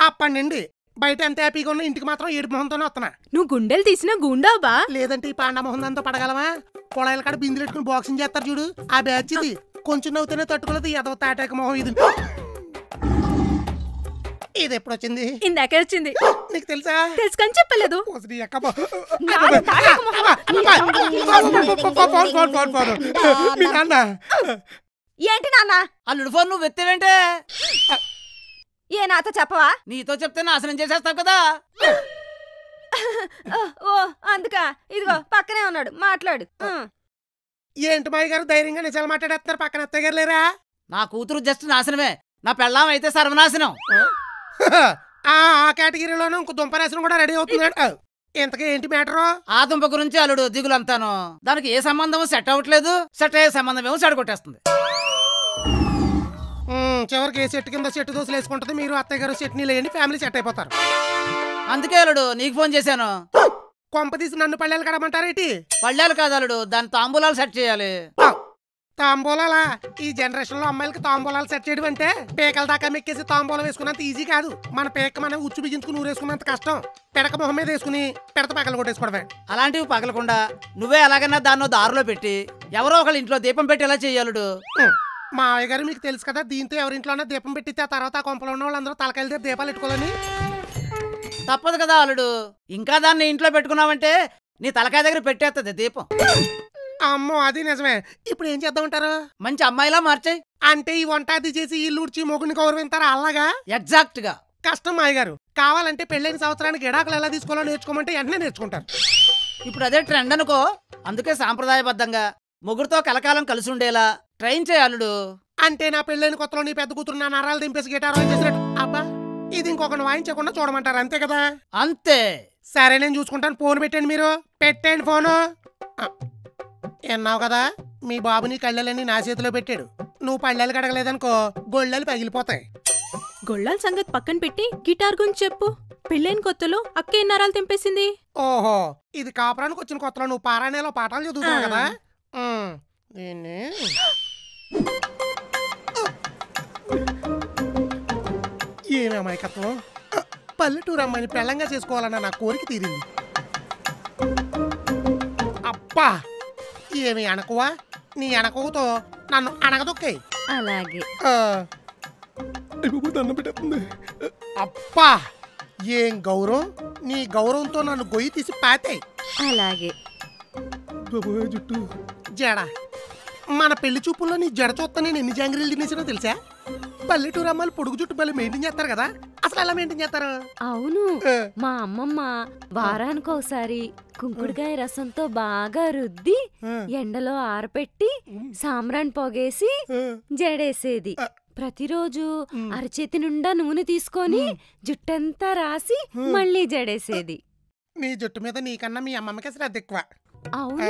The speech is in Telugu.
అప్పటి నుండి బయట ఎంత హ్యాపీగా ఉన్నా ఇంటికి మాత్రం ఏడు మొహంతోనే వస్తున్నా. నువ్వు గుండెలు తీసినా గుండావా? లేదంటే ఈ పాండా మొహం దాంతో పడగలమా? పొలాయిల కాడ బిందులు పెట్టుకుని బాక్సింగ్ చేస్తారు చూడు, ఆ బ్యాచ్ ఇది. కొంచెం నవ్వుతూనే తట్టుకోలేదు ఎదవ తాటాక మొహం ఇది. ఇది ఎప్పుడు వచ్చింది? ఇందాకే వచ్చింది. నీకు తెలుసా? తెలుసు కానీ చెప్పలేదు. మీ నాన్న ఏంటి నాన్న? అల్లుడు ఫోన్ నువ్వు ఎత్తేవేంటే? ఏ నాతో చెప్పవా? నీతో చెప్తే నాశనం చేసేస్తావు కదా. ఓ అందుకా? ఇదిగో పక్కనే ఉన్నాడు, మాట్లాడు. ఏంటి మాయ గారు ధైర్యంగా నిజాలు మాట్లాడేస్తున్నారు? పక్కన అత్తయ్య గారు లేరా? నా కూతురు జస్ట్ నాశనమే, నా పెళ్ళాం అయితే సర్వనాశనం. ఆ కేటగిరీలోనూ ఇంకో దుంపనాశనం కూడా రెడీ అవుతున్నాడు. ఇంతకీ ఏంటి మ్యాటరు? ఆ దుంప గురించి అల్లుడు దిగులంతాను. దానికి ఏ సంబంధం సెట్ అవ్వట్లేదు, సెట్ అయ్యే సంబంధం ఏమో చెడగొట్టేస్తుంది. చివరికి ఏ చెట్టు కింద చెట్టు దోశలు వేసుకుంటుంది, మీరు అత్తయ్య గారు చట్నీ లేని ఫ్యామిలీ సెట్ అయిపోతారు. అందుకే అల్లుడు నీకు ఫోన్ చేశాను. కొంప తీసి నన్ను పళ్ళేలు కడమంటారేటి? పళ్ళేలు కాదు అల్లుడు, దాని తాంబూలాలు సెట్ చేయాలి. తాంబూలాలా? ఈ జనరేషన్ లో అమ్మాయిలకి తాంబూలాలు సెట్ చేయడం అంటే పేకల దాకా మెక్కేసి తాంబూలం వేసుకున్నంత ఈజీ కాదు. మన పేక మనం ఉచ్చు బిగించుకుని ఊరేసుకున్నంత కష్టం. పెడక మొహం మీద వేసుకుని పెడత పగలు కొట్టేసుకోవడమే. అలాంటివి పగలకుండా నువ్వే ఎలాగైనా దాన్నో దారిలో పెట్టి ఎవరో ఒకళ్ళ ఇంట్లో దీపం పెట్టి ఎలా చెయ్యాలుడు? మావయ్య గారు మీకు తెలుసు కదా, దీంతో ఎవరింట్లోనే దీపం పెట్టితే ఆ తర్వాత ఆ కొంపలో ఉన్న వాళ్ళందరూ తలకాయలు దగ్గర దీపాలు పెట్టుకోవాలని. తప్పదు కదా అల్లుడు, ఇంకా దాన్ని ఇంట్లో పెట్టుకున్నావంటే నీ తలకాయ దగ్గర పెట్టేస్తుంది దీపం. అమ్మో అది నిజమే. ఇప్పుడు ఏం చేద్దామంటారు? మంచి అమ్మాయిలా మార్చాయి అంటే ఈ వంట అది చేసి ఇల్లు ఉడిచి మొగుని గౌరవింతారా? అలాగా? ఎగ్జాక్ట్ గా. కష్టం మాయ గారు. కావాలంటే పెళ్ళైన సంవత్సరానికి ఎడాకులు ఎలా తీసుకోవాలో నేర్చుకోమంటే వెంటనే నేర్చుకుంటారు. ఇప్పుడు అదే ట్రెండ్ అనుకో. అందుకే సాంప్రదాయబద్ధంగా ముగ్గురుతో కలకాలం కలిసి ఉండేలా ట్రైన్ చేయాలుడు. అంటే నా పెళ్ళైన కొత్తలో నీ పెద్ద కూతురు నా నరాలు దింపేసి గిటార్ వాయించేసినట్టు. అబ్బా ఇది ఇంకొకటి వాయించకుండా చూడమంటారు అంతే కదా? అంతే. సరే నేను చూసుకుంటాను. ఫోన్ పెట్టండి, మీరు పెట్టండి ఫోను. విన్నావు కదా, మీ బాబు నీ కళ్ళని నా చేతిలో పెట్టాడు. నువ్వు పళ్ళెలు కడగలేదనుకో గొళ్ళలు పగిలిపోతాయి. గొళ్ళాల సంగతి పక్కన పెట్టి గిటార్ గురించి చెప్పు. పెళ్ళైన కొత్తలో అక్క ఏ నరాలు తెంపేసింది? ఓహో, ఇది కాపురానికి వచ్చిన కొత్తలో నువ్వు పారాయణలో పాఠాలు చదువుతావు కదా. ఏమి అమాయకత్వం. పల్లెటూరు అమ్మాయిని పెళ్ళంగా చేసుకోవాలన్న నా కోరిక తీరింది. అబ్బా ఏమి అనకువా? నీ అనకువతో నన్ను అనగదొక్కాయి. అలాగే. దండం పెట్టేస్తుంది. అబ్బా ఏం గౌరవం! నీ గౌరవంతో నన్ను గొయ్యి తీసి పాతాయి. అలాగే. జుట్టు జడ. మన పెళ్లి చూపుల్లో నీ జడ చూస్తా నేను ఎన్ని జాంగ్రీలు తినేసినో తెలుసా? పల్లెటూరు అమ్మాయిలు పొడుగు జుట్టు పల్లె మెయింటైన్ చేస్తారు కదా, అసలు ఎలా మెయింటైన్ చేస్తారు? అవును, మా అమ్మమ్మ వారానికి ఒకసారి కుంకుడుకాయ రసంతో బాగా రుద్ది ఎండలో ఆరపెట్టి సాంబ్రాన్ పొగేసి జడేసేది. ప్రతిరోజు అరచేతి నిండా నూనె తీసుకొని జుట్టంతా రాసి మళ్ళీ జడేసేది. నీ జుట్టు మీద నీకన్నా మీ అమ్మమ్మకి శ్రద్ధ ఎక్కువ. అవును,